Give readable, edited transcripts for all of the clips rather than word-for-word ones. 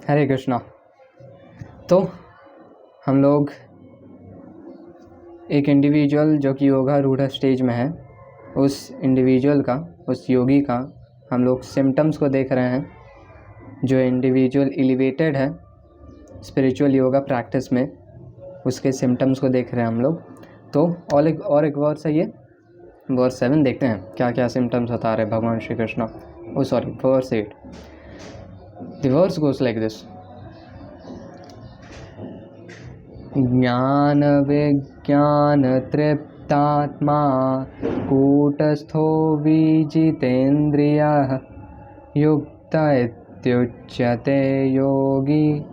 हरे कृष्णा। तो हम लोग एक इंडिविजुअल जो कि योगा रूढ़ स्टेज में है, उस इंडिविजुअल का, उस योगी का हम लोग सिम्टम्स को देख रहे हैं। जो इंडिविजुअल एलिवेटेड है स्पिरिचुअल योगा प्रैक्टिस में, उसके सिम्टम्स को देख रहे हैं हम लोग। तो और एक वर्स है, ये वर्स 7 देखते हैं क्या क्या सिम्टम्स बता रहे भगवान Shri Krishna. Verse 8। The verse गोes like this: ज्ञान विज्ञान तृप्तात्मा कूटस्थो विजितेन्द्रियः युक्त इत्युच्यते योगी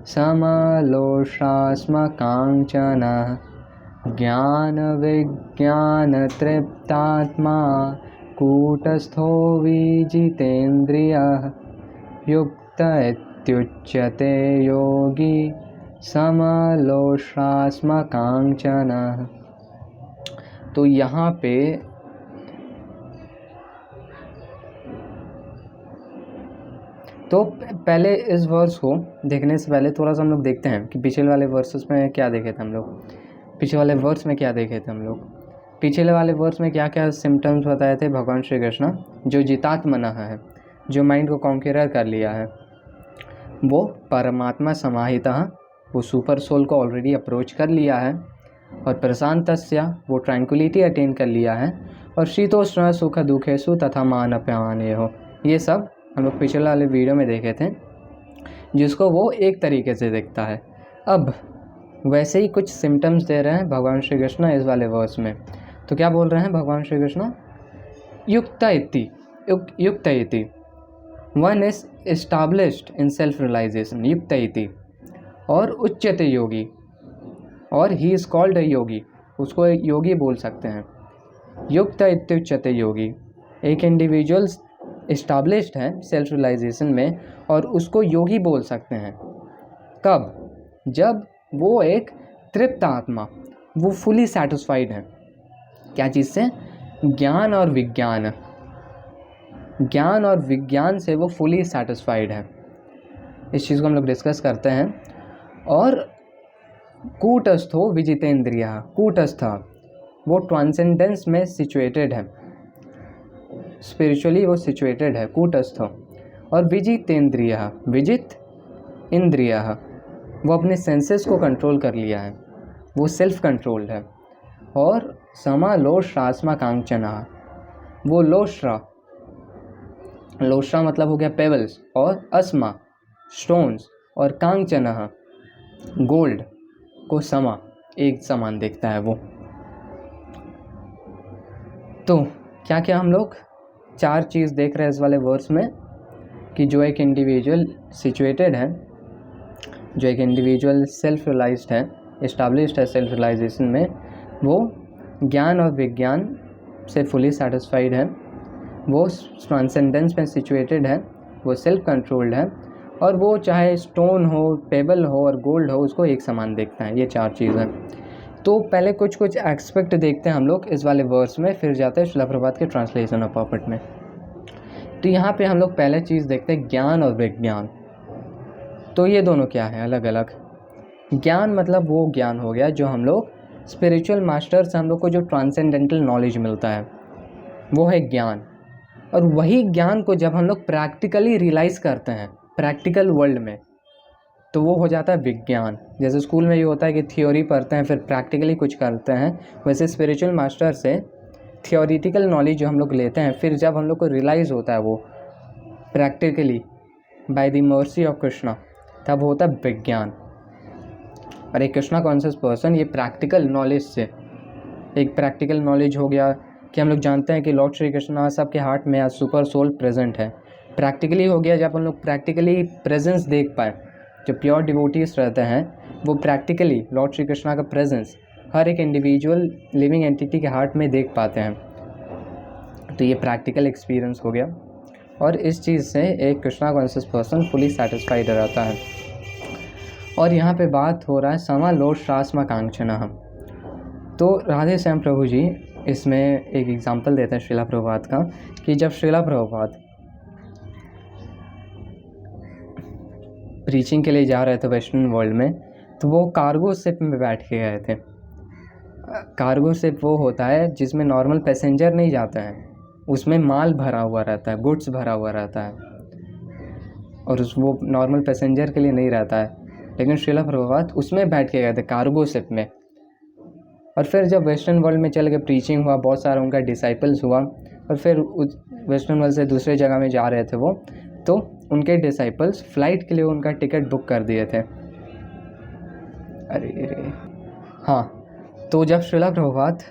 समलोष्टास्मकाञ्चनः। ज्ञान विज्ञान तृप्तात्मा कूटस्थो विजितेन्द्रियः युक्त इत्युच्यते योगी समलोष्टास्मकाञ्चनः। तो यहाँ पे तो पहले इस वर्स को देखने से पहले थोड़ा सा हम लोग देखते हैं कि पिछले वाले वर्सेस में क्या देखे थे हम लोग। पिछले वाले वर्स में क्या क्या सिम्टम्स बताए थे भगवान श्री कृष्ण। जो जितात्मनः है, जो माइंड को कॉन्क्यूरर कर लिया है, वो परमात्मा समाहितः, वो सुपर सोल को ऑलरेडी अप्रोच कर लिया है। और प्रशांतस्य, वो ट्रैंक्विलिटी अटेन कर लिया है। और शीतोष्ण सुख दुखेषु तथा मानप्यमानेयो, ये सब हम लोग पिछले वाले वीडियो में देखे थे, जिसको वो एक तरीके से देखता है। अब वैसे ही कुछ सिम्टम्स दे रहे हैं भगवान श्री कृष्ण इस वाले वर्स में। तो क्या बोल रहे हैं भगवान श्री कृष्ण? युक्त इति one is established in self realisation, युक्त इति। और उच्यते योगी, और ही इज कॉल्ड अ योगी, उसको योगी बोल सकते हैं। युक्त इत्युच्यते योगी, एक इंडिविजुअल एस्टाब्लिश्ड है सेल्फ रियलाइजेशन में, और उसको योगी बोल सकते हैं। कब? जब वो एक तृप्त आत्मा, वो फुली सेटिस्फाइड है। क्या चीज़ से? ज्ञान और विज्ञान से वो फुली सेटिस्फाइड है। इस चीज़ को हम लोग डिस्कस करते हैं। और कूटस्थो विजितेन्द्रियः, कूटस्थ, वो ट्रांसेंडेंस में सिचुएटेड है, स्पिरिचुअली वो सिचुएटेड है, कूटस्थ। और विजितेन्द्रियः, विजित इंद्रियः, वो अपने सेंसेस को कंट्रोल कर लिया है, वो सेल्फ कंट्रोल्ड है। और समलोष्टास्मकाञ्चनः, वो लोष्ट्रा मतलब हो गया पेबल्स, और अस्मा स्टोन्स, और कांचनः गोल्ड को एक समान देखता है वो। तो क्या क्या हम लोग 4 चीज़ देख रहे हैं इस वाले वर्स में, कि जो एक इंडिविजुअल सिचुएटेड है, जो एक इंडिविजुअल सेल्फ रियलाइज्ड है, एस्टाब्लिश्ड है सेल्फ रियलाइजेशन में, वो ज्ञान और विज्ञान से फुली सेटिस्फाइड है, वो ट्रांसेंडेंस में सिचुएटेड है, वो सेल्फ कंट्रोल्ड है, और वो चाहे स्टोन हो, पेबल हो और गोल्ड हो, उसको एक समान देखता है। ये 4 चीज़ हैं। तो पहले कुछ एक्सपेक्ट देखते हैं हम लोग इस वाले वर्स में, फिर जाते हैं श्रील प्रभुपाद के ट्रांसलेशन ऑफ प्रॉपर्ट में। तो यहाँ पे हम लोग पहले चीज़ देखते हैं ज्ञान और विज्ञान। तो ये दोनों क्या है? अलग अलग। ज्ञान मतलब वो ज्ञान हो गया जो हम लोग स्पिरिचुअल मास्टर से हम लोग को जो ट्रांसेंडेंटल नॉलेज मिलता है, वो है ज्ञान। और वही ज्ञान को जब हम लोग प्रैक्टिकली रियलाइज़ करते हैं प्रैक्टिकल वर्ल्ड में, तो वो हो जाता है विज्ञान। जैसे स्कूल में ये होता है कि थ्योरी पढ़ते हैं फिर प्रैक्टिकली कुछ करते हैं, वैसे स्पिरिचुअल मास्टर से थियोरिटिकल नॉलेज जो हम लोग लेते हैं, फिर जब हम लोग को रियलाइज़ होता है वो practically by the mercy of Krishna, तब होता है विज्ञान। और एक कृष्णा कॉन्शियस पर्सन ये प्रैक्टिकल नॉलेज से, एक प्रैक्टिकल नॉलेज हो गया कि हम लोग जानते हैं कि लॉर्ड श्री कृष्णा सबके हार्ट में आज सुपर सोल प्रेजेंट है। प्रैक्टिकली हो गया जब हम लोग प्रैक्टिकली प्रेजेंस देख पाए। जो प्योर डिवोटीज रहते हैं वो प्रैक्टिकली लॉर्ड श्री कृष्णा का प्रेजेंस हर एक इंडिविजुअल लिविंग एंटिटी के हार्ट में देख पाते हैं। तो ये प्रैक्टिकल एक्सपीरियंस हो गया, और इस चीज़ से एक Krishna conscious person fully satisfied रहता है। और यहाँ पे बात हो रहा है समलोष्टास्मकाञ्चनः। तो राधे श्याम प्रभु जी इसमें एक एग्जांपल देते हैं श्रीला प्रभुपाद का, कि जब श्रीला प्रभुपाद प्रीचिंग के लिए जा रहे थे वेस्टर्न वर्ल्ड में, तो वो कार्गो शिप में बैठ के गए थे। कार्गो शिप वो होता है जिसमें नॉर्मल पैसेंजर नहीं जाते हैं, उसमें माल भरा हुआ रहता है, गुड्स भरा हुआ रहता है, और वो नॉर्मल पैसेंजर के लिए नहीं रहता है। लेकिन श्रीला प्रभुपाद उसमें बैठ के गए थे, कार्गो शिप में। और फिर जब वेस्टर्न वर्ल्ड में चल के प्रीचिंग हुआ, बहुत सारा उनका डिसाइपल्स हुआ, और फिर उस वेस्टर्न वर्ल्ड से दूसरे जगह में जा रहे थे वो, तो उनके डिसाइपल्स फ़्लाइट के लिए उनका टिकट बुक कर दिए थे। अरे हाँ, तो जब श्रीला प्रभुपाद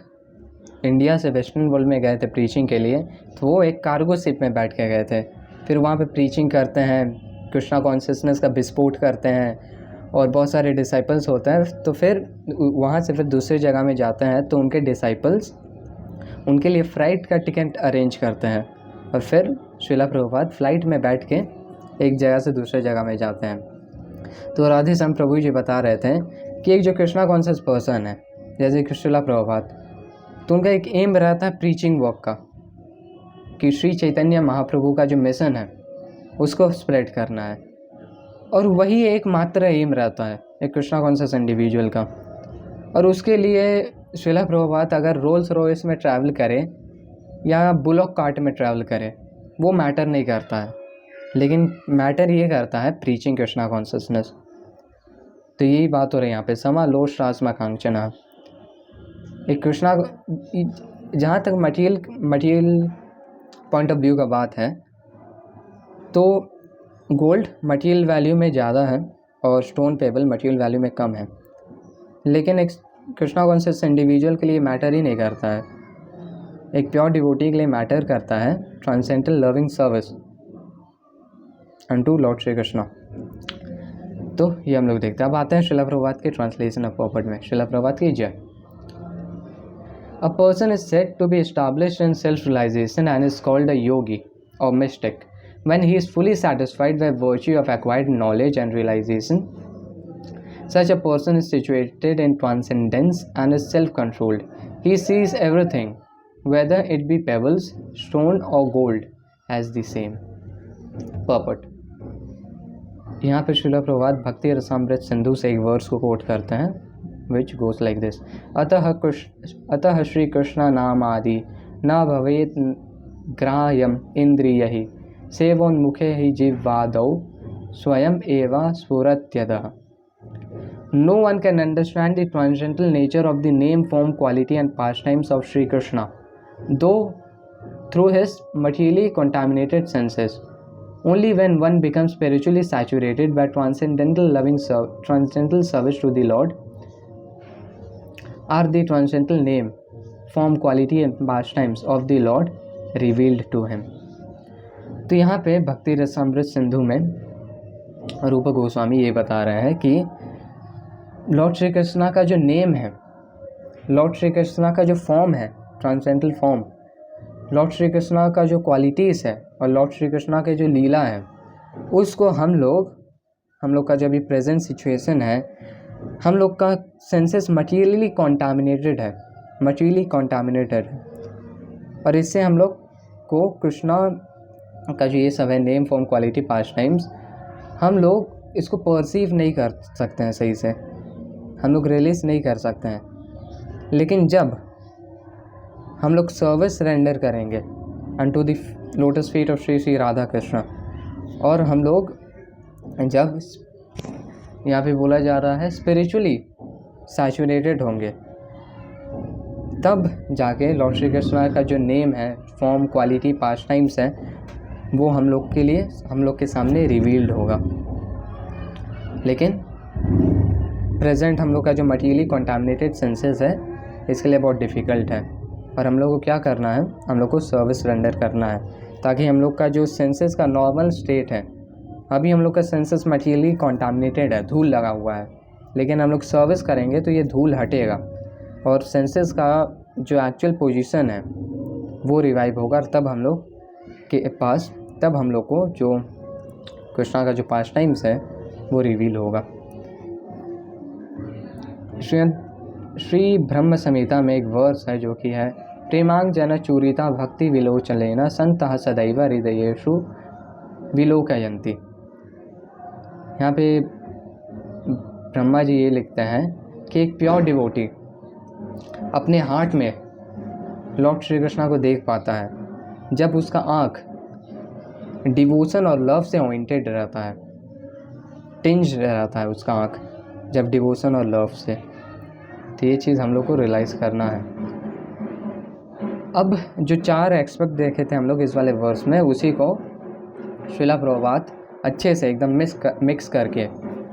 इंडिया से वेस्टर्न वर्ल्ड में गए थे प्रीचिंग के लिए, तो वो एक कार्गो शिप में बैठ के गए थे। फिर वहाँ पे प्रीचिंग करते हैं, कृष्णा कॉन्शियसनेस का विस्फोट करते हैं, और बहुत सारे डिसाइपल्स होते हैं। तो फिर वहाँ से फिर दूसरी जगह में जाते हैं, तो उनके डिसाइपल्स उनके लिए फ़्लाइट का टिकट अरेंज करते हैं, और फिर श्रीला प्रभुपाद फ़्लाइट में बैठ के एक जगह से दूसरे जगह में जाते हैं। तो राधे श्याम प्रभु जी बता रहे थे कि एक जो कृष्णा कॉन्शियस पर्सन है, जैसे कि श्रीला प्रभुपाद, तो उनका एक एम रहता है प्रीचिंग वर्क का, कि श्री चैतन्य महाप्रभु का जो मिशन है उसको स्प्रेड करना है, और वही एक मात्र एम रहता है एक कृष्णा कॉन्शियस इंडिविजुअल का। और उसके लिए श्रीला प्रभुपाद अगर रोल्स रॉयस में ट्रैवल करे या बुलॉक कार्ट में ट्रैवल करे, वो मैटर नहीं करता है, लेकिन मैटर ये करता है प्रीचिंग कृष्णा कॉन्शियसनेस। तो यही बात हो रही है यहाँ पे, समा लोश राजमा कांचना। एक कृष्णा, जहाँ तक मटीरियल पॉइंट ऑफ व्यू का बात है, तो गोल्ड मटीरियल वैल्यू में ज़्यादा है और स्टोन पेबल मटीरियल वैल्यू में कम है, लेकिन एक कृष्णा कॉन्शियस इंडिविजुअल के लिए मैटर ही नहीं करता है। एक प्योर डिवोटी के लिए मैटर करता है transcendental loving service unto Lord Shri Krishna. तो ये हम लोग देखते हैं। अब आते हैं श्रीला प्रभुपाद के ट्रांसलेशन ऑफ प्रॉपर्ट में। श्रीला प्रभुपाद की जय। A person is said to be established in self-realization and is called a yogi or mystic when he is fully satisfied by virtue of acquired knowledge and realization. Such a person is situated in transcendence and is self-controlled. He sees everything, whether it be pebbles, stone or gold, as the same. Purport. यहाँ पे श्रीला प्रभुपाद भक्ति रसामृत सिंधु से एक verse को coat करते हैं, which goes like this. अतः श्री कृष्ण नाम आदि न भवेत ग्राह्यम इंद्रियहि सेवोन्मुखे ही जीववादौ स्वयं एव स्फुरत्यतः. No one can understand the transcendental nature of the name, form, quality and pastimes of Sri Krishna, though through his materially contaminated senses. Only when one becomes spiritually saturated by transcendental service to the Lord are the transcendental name, form, quality and pastimes of the Lord revealed to him. तो यहाँ पे भक्ति रसामृत सिंधु में रूप गोस्वामी ये बता रहे हैं कि लॉर्ड श्री कृष्णा का जो नेम है, लॉर्ड श्री कृष्णा का जो फॉर्म है, transcendental form, Lord Shri Krishna का जो क्वालिटीज़ है और लॉर्ड श्री कृष्णा के जो लीला है, उसको हम लोग का जो भी प्रेजेंट सिचुएशन है, हम लोग का सेंसेस मटीरियली कॉन्टामिनेटेड है, और इससे हम लोग को कृष्णा का जो ये सब है, name, form, quality, past times, हम लोग इसको परसीव नहीं कर सकते हैं, सही से हम लोग रियलाइज नहीं कर सकते हैं। लेकिन जब हम लोग सर्विस रेंडर करेंगे unto the lotus feet of Shri Shri Radha Krishna, और हम लोग जब यहाँ पे बोला जा रहा है स्पिरिचुअली सैचुरेटेड होंगे, तब जाके लॉर्ड श्री कृष्ण का जो नेम है, फॉर्म, क्वालिटी, पास्ट टाइम्स है, वो हम लोग के लिए, हम लोग के सामने रिवील्ड होगा। लेकिन प्रेजेंट हम लोग का जो मटीरियली कॉन्टामिनेटेड सेंसेस है, इसके लिए बहुत डिफ़िकल्ट है, और हम लोग को क्या करना है, हम लोग को सर्विस रेंडर करना है, ताकि हम लोग का जो सेंसेस का नॉर्मल स्टेट है, अभी हम लोग का सेंसेस मटीरियली कॉन्टामिनेटेड है, धूल लगा हुआ है, लेकिन हम लोग सर्विस करेंगे तो ये धूल हटेगा और सेंसेस का जो एक्चुअल पोजीशन है वो रिवाइव होगा, और तब हम लोग के पास, तब हम लोग को जो कृष्णा का जो पास्ट टाइम्स है वो रिवील होगा। श्री ब्रह्म संहिता में एक वर्स है जो कि है, प्रेमांग जन चूरिता भक्ति विलोचलेन संतः सदैव हृदयेषु विलोकयन्ति। यहाँ पे ब्रह्मा जी ये लिखते हैं कि एक प्योर डिवोटी अपने हार्ट में लॉर्ड श्री कृष्णा को देख पाता है जब उसका आँख डिवोशन और लव से ओरिएंटेड रहता है, टिंज रहता है उसका आँख जब डिवोशन और लव से। तो ये चीज़ हम लोग को रियलाइज़ करना है। अब जो 4 एस्पेक्ट देखे थे हम लोग इस वाले वर्स में, उसी को श्रीला प्रभुपाद अच्छे से एकदम मिक्स करके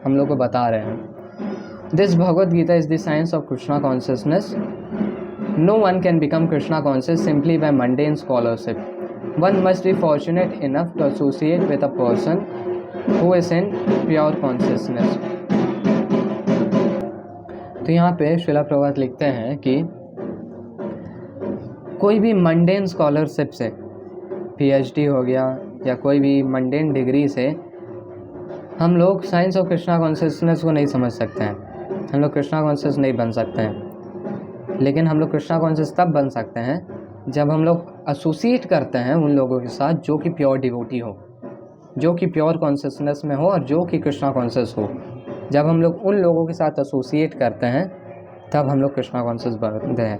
हम लोग को बता रहे हैं। This Bhagavad Gita is the science of Krishna consciousness. No one can become Krishna conscious simply by mundane scholarship. One must be fortunate enough to associate with a person who is in pure consciousness. तो यहाँ पे श्रीला प्रभुपाद लिखते हैं कि कोई भी मंडेन स्कॉलरशिप से, PhD हो गया या कोई भी मंडेन डिग्री से हम लोग साइंस ऑफ कृष्णा कॉन्शियसनेस को नहीं समझ सकते हैं, हम लोग कृष्णा कॉन्शियस नहीं बन सकते हैं। लेकिन हम लोग कृष्णा कॉन्शियस तब बन सकते हैं जब हम लोग एसोसिएट करते हैं उन लोगों के साथ जो कि प्योर डिवोटी हो, जो कि प्योर कॉन्शियसनेस में हो और जो कि कृष्णा कॉन्शियस हो। जब हम लोग उन लोगों के साथ एसोसिएट करते हैं तब हम लोग कृष्णा कॉन्शियस बनते हैं,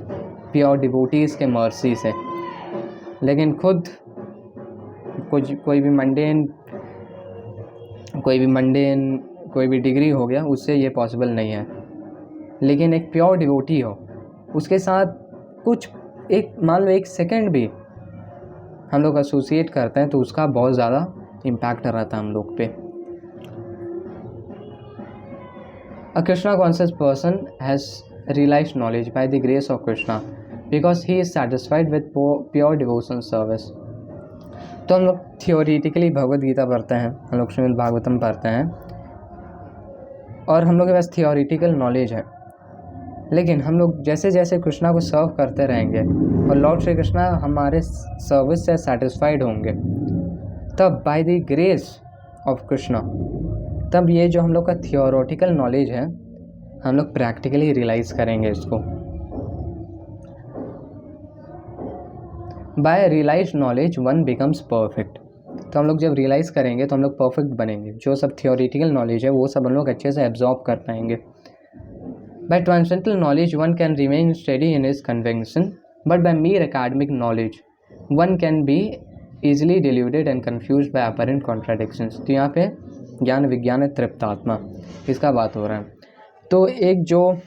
प्योर डिवोटीज़ के मर्सी से। लेकिन खुद कोई भी डिग्री हो गया, उससे ये पॉसिबल नहीं है। लेकिन एक प्योर डिवोटी हो, उसके साथ कुछ मान लो 1 सेकेंड भी हम लोग एसोसिएट करते हैं तो उसका बहुत ज़्यादा इम्पैक्ट रहता है हम लोग पे। A Krishna conscious person has realised knowledge by the grace of Krishna because he is satisfied with pure devotion service. तो हम लोग थियोरिटिकली भगवद गीता पढ़ते हैं, हम लोग श्रीमद् भागवतम पढ़ते हैं और हम लोग के पास थियोरिटिकल नॉलेज है। लेकिन हम लोग जैसे जैसे कृष्णा को सर्व करते रहेंगे और लॉर्ड श्री कृष्णा हमारे सर्विस से सेटिस्फाइड होंगे, तब bye the grace of Krishna, तब ये जो हम लोग का थियोरेटिकल नॉलेज है हम लोग प्रैक्टिकली रियलाइज करेंगे इसको। By realise knowledge one becomes perfect. तो हम लोग जब रियलाइज़ करेंगे तो हम लोग परफेक्ट बनेंगे। जो सब थियोरेटिकल नॉलेज है वो सब हम लोग अच्छे से एब्जॉर्ब कर पाएंगे। By transcendental knowledge, one can remain steady in his conviction, but by mere academic knowledge, one can be easily deluded and confused by apparent contradictions. तो यहाँ पे ज्ञान विज्ञान तृप्तात्मा इसका बात हो रहा है। तो एक जो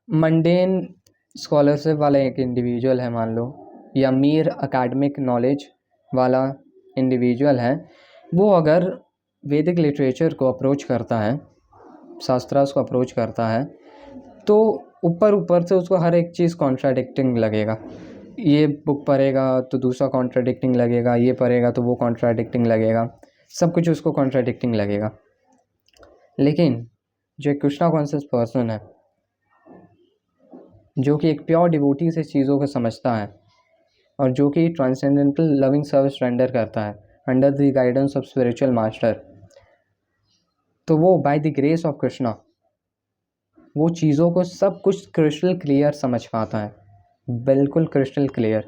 मंडेन स्कॉलरशिप वाला एक इंडिविजुअल है मान लो, या मीर एकेडमिक नॉलेज वाला इंडिविजुअल है, वो अगर वैदिक लिटरेचर को अप्रोच करता है, शास्त्रास को अप्रोच करता है, तो ऊपर से उसको हर एक चीज़ कॉन्ट्राडिक्टिंग लगेगा। ये बुक पढ़ेगा तो दूसरा कॉन्ट्राडिक्टिंग लगेगा, ये पढ़ेगा तो वो कॉन्ट्राडिक्टिंग लगेगा, सब कुछ उसको कॉन्ट्राडिक्टिंग लगेगा। लेकिन जो एक कृष्णा कॉन्शियस पर्सन है, जो कि एक प्योर डिवोटी से चीज़ों को समझता है और जो कि ट्रांसेंडेंटल लविंग सर्विस रेंडर करता है under the guidance of spiritual master, तो वो bye the grace of Krishna वो चीज़ों को सब कुछ क्रिस्टल क्लियर समझ पाता है, बिल्कुल क्रिस्टल क्लियर।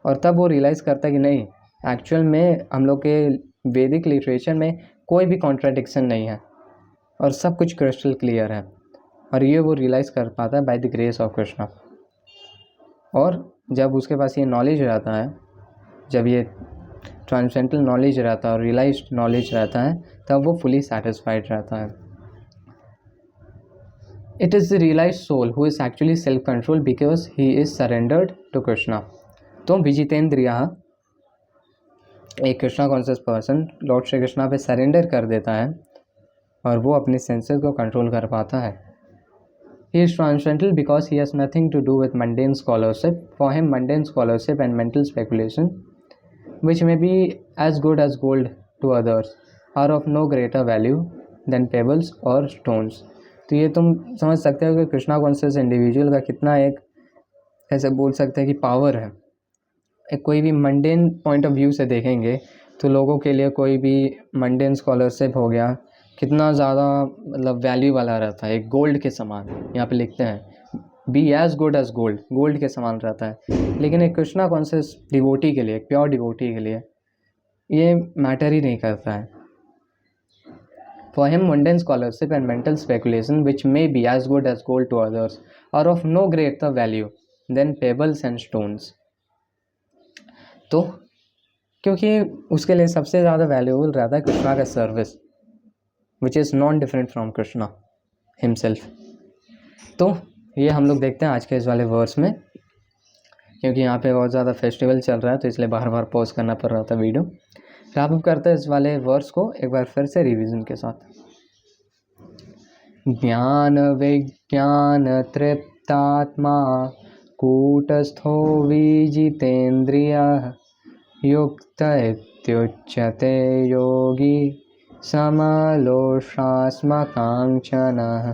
और तब वो रियलाइज़ करता है कि नहीं, एक्चुअल में हम लोग के वैदिक लिटरेचर में कोई भी कॉन्ट्राडिक्शन नहीं है और सब कुछ क्रिस्टल क्लियर है। और ये वो रियलाइज़ कर पाता है bye the grace of Krishna. और जब उसके पास ये नॉलेज रहता है, जब ये ट्रांसेंडेंटल नॉलेज रहता है और रियलाइज्ड नॉलेज रहता है, तब वो फुली सेटिस्फाइड रहता है। It is the realised soul who is actually self control because he is surrendered to Krishna. तो विजितेंद्रिया, एक Krishna conscious person lord Shri Krishna पे सरेंडर कर देता है और वो अपने सेंसेस को कंट्रोल कर पाता है। He is transcendental because he has nothing to do with mundane scholarship. For him, mundane scholarship and mental speculation, which may be as good as gold to others, are of no greater value than pebbles or stones. तो ये तुम समझ सकते हो कि Krishna conscious individual का कितना एक ऐसे बोल सकते हैं कि पावर है। एक कोई भी मंडेन पॉइंट ऑफ व्यू से देखेंगे तो लोगों के लिए कोई भी मंडेन स्कॉलरशिप हो गया कितना ज़्यादा मतलब वैल्यू वाला रहता है, एक गोल्ड के समान। यहाँ पे लिखते हैं be as good as gold, gold के समान रहता है। लेकिन एक कृष्णा कॉन्शियस डिवोटी के लिए, एक प्योर डिवोटी के लिए ये मैटर ही नहीं करता है। For him, mundane scholarship and mental speculation, which may be as good as gold to others, are of no greater value than pebbles and stones. तो क्योंकि उसके लिए सबसे ज़्यादा वैल्यूबल रहता है कृष्णा का service, which is non different from Krishna himself. तो ये हम लोग देखते हैं आज के इस वाले वर्स में, क्योंकि यहाँ पे बहुत ज़्यादा फेस्टिवल चल रहा है तो इसलिए बार बार पॉज करना पड़ रहा था वीडियो। फिर आप करते हैं इस वाले वर्स को एक बार फिर से रिवीजन के साथ। ज्ञान विज्ञान तृप्तात्मा कूटस्थो विजितेन्द्रियः युक्त इत्युच्यते योगी समलोष्टास्मकाञ्चनः।